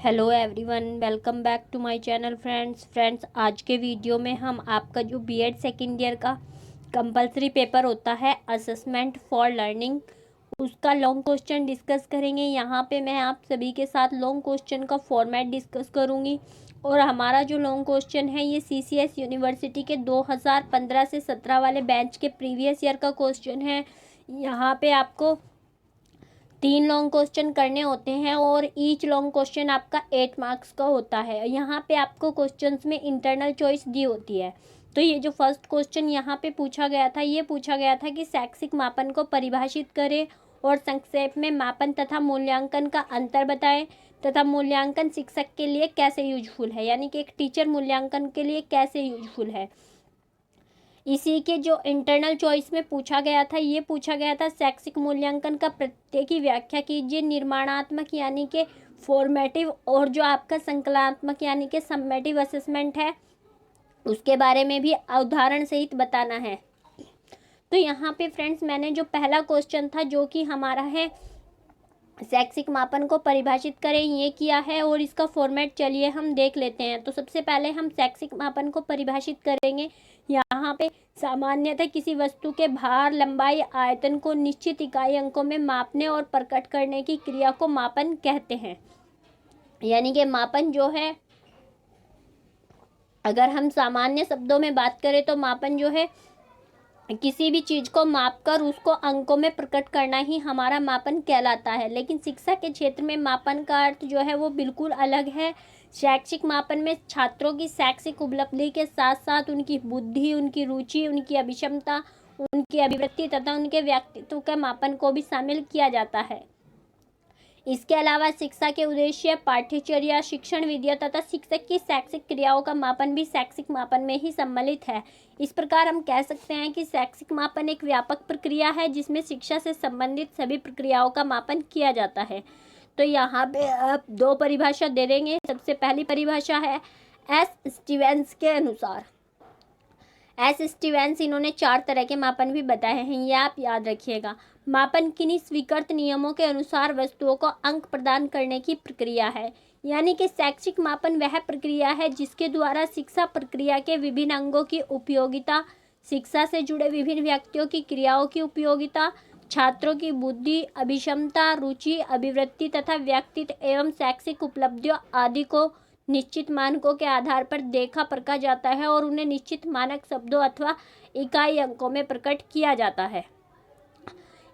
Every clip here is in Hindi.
Hello everyone, welcome back to my channel friends. आज के वीडियो में हम आपका जो बीएड सेकेंड ईयर का कंपलसरी पेपर होता है असेसमेंट फॉर लर्निंग, उसका लॉन्ग क्वेश्चन डिस्कस करेंगे। यहाँ पे मैं आप सभी के साथ लॉन्ग क्वेश्चन का फॉर्मेट डिस्कस करूँगी। और हमारा जो लॉन्ग क्वेश्चन है ये सीसीएस यूनिवर्सिटी के 2015 से 17 वाले बैच के प्रीवियस ईयर का क्वेश्चन है। यहाँ पे आपको 3 लॉन्ग क्वेश्चन करने होते हैं और ईच लॉन्ग क्वेश्चन आपका 8 मार्क्स का होता है। यहाँ पे आपको क्वेश्चंस में इंटरनल चॉइस दी होती है। तो ये जो फर्स्ट क्वेश्चन यहाँ पे पूछा गया था, ये पूछा गया था कि शैक्षिक मापन को परिभाषित करें और संक्षेप में मापन तथा मूल्यांकन का अंतर बताएं तथा मूल्यांकन शिक्षक के लिए कैसे यूजफुल है, यानी कि एक टीचर मूल्यांकन के लिए कैसे यूजफुल है। इसी के जो इंटरनल चॉइस में पूछा गया था, ये पूछा गया था शैक्षिक मूल्यांकन का प्रत्येक की व्याख्या कीजिए। निर्माणात्मक यानी कि फॉर्मेटिव और जो आपका संकलनात्मक यानी कि सम्मेटिव असेसमेंट है उसके बारे में भी उदाहरण सहित बताना है। तो यहाँ पे फ्रेंड्स मैंने जो पहला क्वेश्चन था जो कि हमारा है शैक्षिक मापन को परिभाषित करें, ये किया है और इसका फॉर्मेट चलिए हम देख लेते हैं। तो सबसे पहले हम शैक्षिक मापन को परिभाषित करेंगे। यहाँ पे सामान्यतः किसी वस्तु के भार, लंबाई, आयतन को निश्चित इकाई अंकों में मापने और प्रकट करने की क्रिया को मापन कहते हैं। यानी कि मापन जो है, अगर हम सामान्य शब्दों में बात करें तो मापन जो है किसी भी चीज़ को मापकर उसको अंकों में प्रकट करना ही हमारा मापन कहलाता है। लेकिन शिक्षा के क्षेत्र में मापन का अर्थ जो है वो बिल्कुल अलग है। शैक्षिक मापन में छात्रों की शैक्षिक उपलब्धि के साथ साथ उनकी बुद्धि, उनकी रुचि, उनकी अभिक्षमता, उनकी अभिवृत्ति तथा उनके व्यक्तित्व का मापन को भी शामिल किया जाता है। इसके अलावा शिक्षा के उद्देश्य, पाठ्यचर्या, शिक्षण विधियाँ तथा शिक्षक की शैक्षिक क्रियाओं का मापन भी शैक्षिक मापन में ही सम्मिलित है। इस प्रकार हम कह सकते हैं कि शैक्षिक मापन एक व्यापक प्रक्रिया है जिसमें शिक्षा से संबंधित सभी प्रक्रियाओं का मापन किया जाता है। तो यहाँ पे आप 2 परिभाषा दे देंगे। सबसे पहली परिभाषा है एस स्टीवेंस के अनुसार। एस स्टीवेंस इन्होंने 4 तरह के मापन भी बताए हैं, ये आप याद रखिएगा। मापन किन्हीं स्वीकृत नियमों के अनुसार वस्तुओं को अंक प्रदान करने की प्रक्रिया है। यानी कि शैक्षिक मापन वह प्रक्रिया है जिसके द्वारा शिक्षा प्रक्रिया के विभिन्न अंगों की उपयोगिता, शिक्षा से जुड़े विभिन्न व्यक्तियों की क्रियाओं की उपयोगिता, छात्रों की बुद्धि, अभिक्षमता, रुचि, अभिवृत्ति तथा व्यक्तित्व एवं शैक्षिक उपलब्धियों आदि को निश्चित मानकों के आधार पर देखा परखा जाता है और उन्हें निश्चित मानक शब्दों अथवा इकाई अंकों में प्रकट किया जाता है।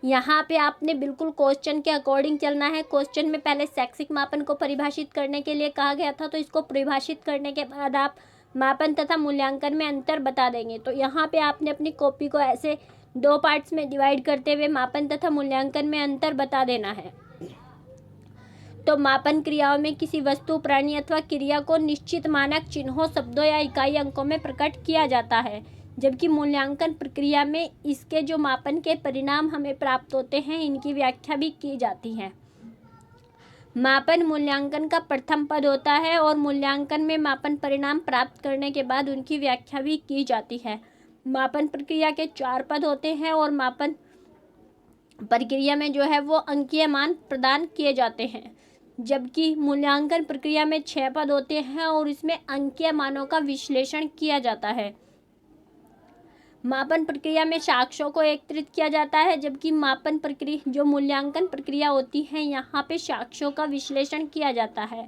यहाँ पे आपने बिल्कुल क्वेश्चन के अकॉर्डिंग चलना है। क्वेश्चन में पहले शैक्षिक मापन को परिभाषित करने के लिए कहा गया था, तो इसको परिभाषित करने के बाद आप मापन तथा मूल्यांकन में अंतर बता देंगे। तो यहाँ पे आपने अपनी कॉपी को ऐसे 2 पार्ट्स में डिवाइड करते हुए मापन तथा मूल्यांकन में अंतर बता देना है। तो मापन क्रियाओं में किसी वस्तु, प्राणी अथवा क्रिया को निश्चित मानक चिन्हों, शब्दों या इकाई अंकों में प्रकट किया जाता है, जबकि मूल्यांकन प्रक्रिया में इसके जो मापन के परिणाम हमें प्राप्त होते हैं इनकी व्याख्या भी की जाती है। मापन मूल्यांकन का प्रथम पद होता है और मूल्यांकन में मापन परिणाम प्राप्त करने के बाद उनकी व्याख्या भी की जाती है। मापन प्रक्रिया के 4 पद होते हैं और मापन प्रक्रिया में जो है वो अंकीय मान प्रदान किए जाते हैं, जबकि मूल्यांकन प्रक्रिया में 6 पद होते हैं और इसमें अंकीय मानों का विश्लेषण किया जाता है। मापन प्रक्रिया में साक्ष्यों को एकत्रित किया जाता है, जबकि मापन प्रक्रिया जो मूल्यांकन प्रक्रिया होती है यहाँ पे साक्ष्यों का विश्लेषण किया जाता है।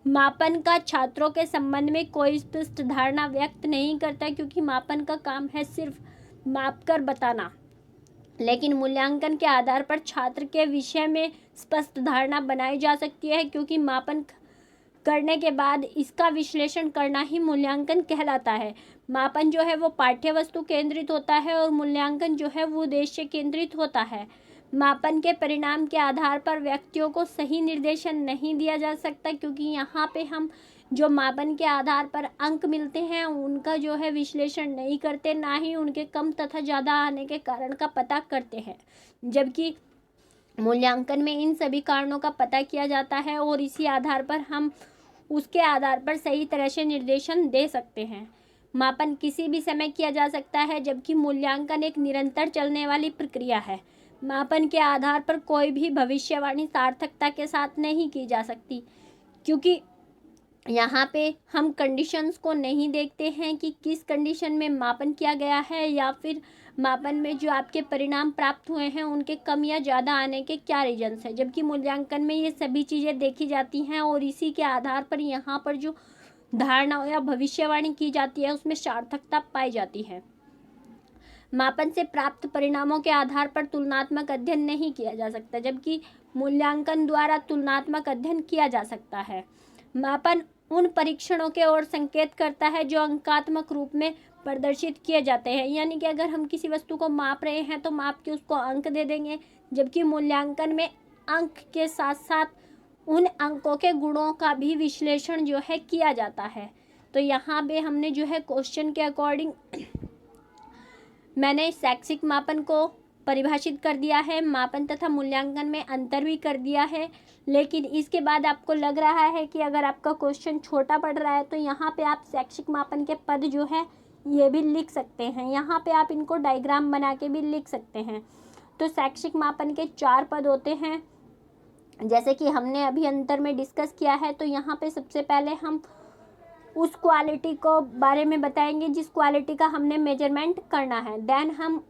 मापन का छात्रों के संबंध में कोई स्पष्ट धारणा व्यक्त नहीं करता, क्योंकि मापन का काम है सिर्फ मापकर बताना। लेकिन मूल्यांकन के आधार पर छात्र के विषय में स्पष्ट धारणा बनाई जा सकती है, क्योंकि मापन करने के बाद इसका विश्लेषण करना ही मूल्यांकन कहलाता है। मापन जो है वो पाठ्य वस्तु केंद्रित होता है और मूल्यांकन जो है वो उद्देश्य केंद्रित होता है। मापन के परिणाम के आधार पर व्यक्तियों को सही निर्देशन नहीं दिया जा सकता, क्योंकि यहाँ पे हम जो मापन के आधार पर अंक मिलते हैं उनका जो है विश्लेषण नहीं करते, ना ही उनके कम तथा ज़्यादा आने के कारण का पता करते हैं, जबकि मूल्यांकन में इन सभी कारणों का पता किया जाता है और इसी आधार पर हम उसके आधार पर सही तरह से निर्देशन दे सकते हैं। मापन किसी भी समय किया जा सकता है, जबकि मूल्यांकन एक निरंतर चलने वाली प्रक्रिया है। मापन के आधार पर कोई भी भविष्यवाणी सार्थकता के साथ नहीं की जा सकती, क्योंकि यहाँ पे हम कंडीशंस को नहीं देखते हैं कि किस कंडीशन में मापन किया गया है या फिर मापन में जो आपके परिणाम प्राप्त हुए हैं उनके कम या ज़्यादा आने के क्या रीजंस हैं, जबकि मूल्यांकन में ये सभी चीज़ें देखी जाती हैं और इसी के आधार पर यहाँ पर जो धारणा या भविष्यवाणी की जाती है उसमें सार्थकता पाई जाती है। मापन से प्राप्त परिणामों के आधार पर तुलनात्मक अध्ययन नहीं किया जा सकता, जबकि मूल्यांकन द्वारा तुलनात्मक अध्ययन किया जा सकता है। मापन उन परीक्षणों के ओर संकेत करता है जो अंकात्मक रूप में प्रदर्शित किए जाते हैं, यानी कि अगर हम किसी वस्तु को माप रहे हैं तो माप के उसको अंक दे देंगे, जबकि मूल्यांकन में अंक के साथ साथ उन अंकों के गुणों का भी विश्लेषण जो है किया जाता है। तो यहाँ पे हमने जो है क्वेश्चन के अकॉर्डिंग मैंने शैक्षिक मापन को परिभाषित कर दिया है, मापन तथा मूल्यांकन में अंतर भी कर दिया है। लेकिन इसके बाद आपको लग रहा है कि अगर आपका क्वेश्चन छोटा पड़ रहा है तो यहाँ पे आप शैक्षिक मापन के पद जो है ये भी लिख सकते हैं, यहाँ पे आप इनको डायग्राम बना के भी लिख सकते हैं। तो शैक्षिक मापन के 4 पद होते हैं, जैसे कि हमने अभी अंतर में डिस्कस किया है। तो यहाँ पे सबसे पहले हम उस क्वालिटी को बारे में बताएंगे जिस क्वालिटी का हमने मेजरमेंट करना है। देन हम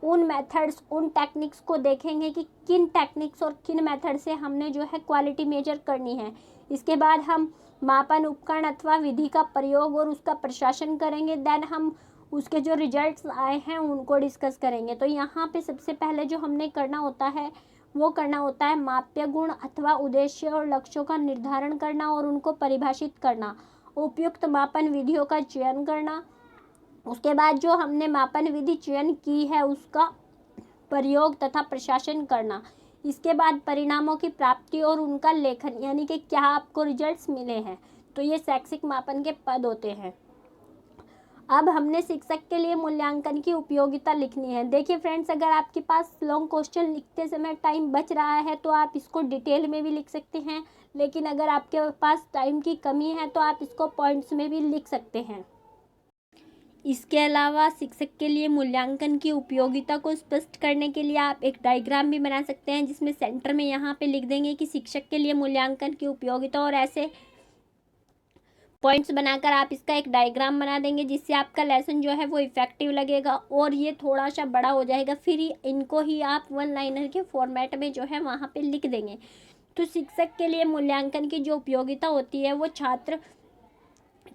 उन मेथड्स, उन टेक्निक्स को देखेंगे कि किन टेक्निक्स और किन मेथड से हमने जो है क्वालिटी मेजर करनी है। इसके बाद हम मापन उपकरण अथवा विधि का प्रयोग और उसका प्रशासन करेंगे। देन हम उसके जो रिजल्ट्स आए हैं उनको डिस्कस करेंगे। तो यहाँ पे सबसे पहले जो हमने करना होता है वो करना होता है माप्य गुण अथवा उद्देश्य और लक्ष्यों का निर्धारण करना और उनको परिभाषित करना, उपयुक्त मापन विधियों का चयन करना। उसके बाद जो हमने मापन विधि चयन की है उसका प्रयोग तथा प्रशासन करना। इसके बाद परिणामों की प्राप्ति और उनका लेखन, यानी कि क्या आपको रिजल्ट्स मिले हैं। तो ये शैक्षिक मापन के पद होते हैं। अब हमने शिक्षक के लिए मूल्यांकन की उपयोगिता लिखनी है। देखिए फ्रेंड्स, अगर आपके पास लॉन्ग क्वेश्चन लिखते समय टाइम बच रहा है तो आप इसको डिटेल में भी लिख सकते हैं, लेकिन अगर आपके पास टाइम की कमी है तो आप इसको पॉइंट्स में भी लिख सकते हैं। इसके अलावा शिक्षक के लिए मूल्यांकन की उपयोगिता को स्पष्ट करने के लिए आप एक डायग्राम भी बना सकते हैं, जिसमें सेंटर में यहाँ पे लिख देंगे कि शिक्षक के लिए मूल्यांकन की उपयोगिता, और ऐसे पॉइंट्स बनाकर आप इसका एक डायग्राम बना देंगे, जिससे आपका लेसन जो है वो इफेक्टिव लगेगा और ये थोड़ा सा बड़ा हो जाएगा। फिर इनको ही आप 1 लाइनर के फॉर्मेट में जो है वहाँ पे लिख देंगे। तो शिक्षक के लिए मूल्यांकन की जो उपयोगिता होती है वो छात्र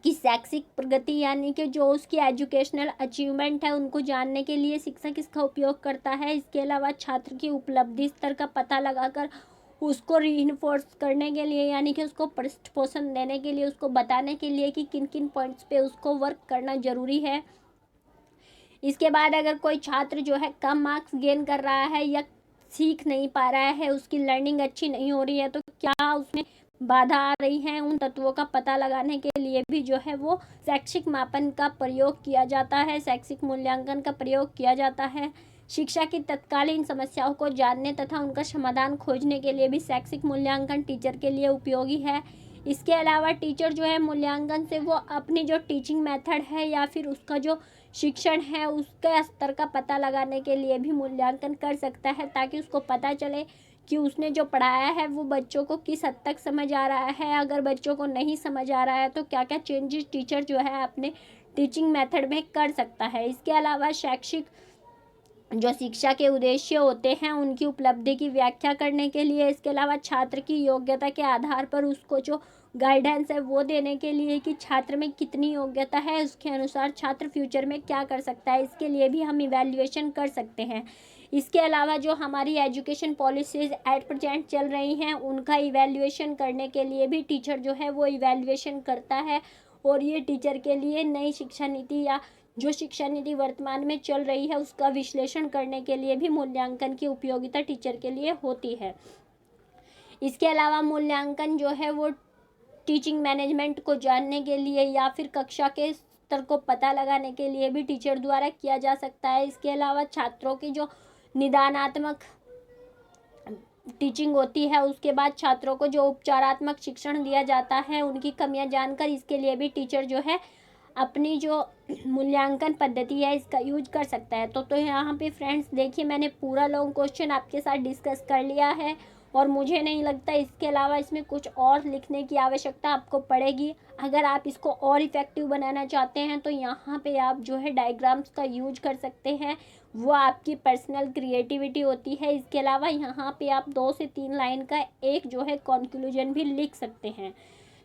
की शैक्षिक प्रगति, यानी कि जो उसकी एजुकेशनल अचीवमेंट है उनको जानने के लिए शिक्षक इसका उपयोग करता है। इसके अलावा छात्र की उपलब्धि स्तर का पता लगाकर उसको रीइंफोर्स करने के लिए, यानी कि उसको पृष्ठपोषण देने के लिए, उसको बताने के लिए कि किन किन पॉइंट्स पे उसको वर्क करना ज़रूरी है। इसके बाद अगर कोई छात्र जो है कम मार्क्स गेन कर रहा है या सीख नहीं पा रहा है, उसकी लर्निंग अच्छी नहीं हो रही है, तो क्या उसमें बाधा आ रही है, उन तत्वों का पता लगाने के लिए भी जो है वो शैक्षिक मापन का प्रयोग किया जाता है, शैक्षिक मूल्यांकन का प्रयोग किया जाता है। शिक्षा की तत्कालीन समस्याओं को जानने तथा उनका समाधान खोजने के लिए भी शैक्षिक मूल्यांकन टीचर के लिए उपयोगी है। इसके अलावा टीचर जो है मूल्यांकन से वो अपनी जो टीचिंग मेथड है या फिर उसका जो शिक्षण है उसके स्तर का पता लगाने के लिए भी मूल्यांकन कर सकता है, ताकि उसको पता चले कि उसने जो पढ़ाया है वो बच्चों को किस हद तक समझ आ रहा है। अगर बच्चों को नहीं समझ आ रहा है तो क्या क्या चेंजेस टीचर जो है अपने टीचिंग मेथड में कर सकता है। इसके अलावा शैक्षिक जो शिक्षा के उद्देश्य होते हैं उनकी उपलब्धि की व्याख्या करने के लिए, इसके अलावा छात्र की योग्यता के आधार पर उसको जो गाइडेंस है वो देने के लिए कि छात्र में कितनी योग्यता है, उसके अनुसार छात्र फ्यूचर में क्या कर सकता है, इसके लिए भी हम इवैल्यूएशन कर सकते हैं। इसके अलावा जो हमारी एजुकेशन पॉलिसीज़ एट प्रेजेंट चल रही हैं उनका इवैल्यूएशन करने के लिए भी टीचर जो है वो इवैल्यूएशन करता है, और ये टीचर के लिए नई शिक्षा नीति या जो शिक्षा नीति वर्तमान में चल रही है उसका विश्लेषण करने के लिए भी मूल्यांकन की उपयोगिता टीचर के लिए होती है। इसके अलावा मूल्यांकन जो है वो टीचिंग मैनेजमेंट को जानने के लिए या फिर कक्षा के स्तर को पता लगाने के लिए भी टीचर द्वारा किया जा सकता है। इसके अलावा छात्रों की जो निदानात्मक टीचिंग होती है, उसके बाद छात्रों को जो उपचारात्मक शिक्षण दिया जाता है उनकी कमियां जानकर इसके लिए भी टीचर जो है अपनी जो मूल्यांकन पद्धति है इसका यूज कर सकता है। तो यहाँ पे फ्रेंड्स देखिए, मैंने पूरा लॉन्ग क्वेश्चन आपके साथ डिस्कस कर लिया है और मुझे नहीं लगता इसके अलावा इसमें कुछ और लिखने की आवश्यकता आपको पड़ेगी। अगर आप इसको और इफ़ेक्टिव बनाना चाहते हैं तो यहाँ पे आप जो है डायग्राम्स का यूज कर सकते हैं, वो आपकी पर्सनल क्रिएटिविटी होती है। इसके अलावा यहाँ पे आप 2 से 3 लाइन का एक जो है कंक्लूजन भी लिख सकते हैं।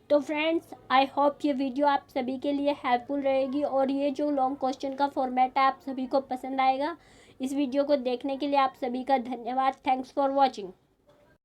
तो फ्रेंड्स, आई होप ये वीडियो आप सभी के लिए हेल्पफुल रहेगी और ये जो लॉन्ग क्वेश्चन का फॉर्मेट है आप सभी को पसंद आएगा। इस वीडियो को देखने के लिए आप सभी का धन्यवाद। Thanks for watching.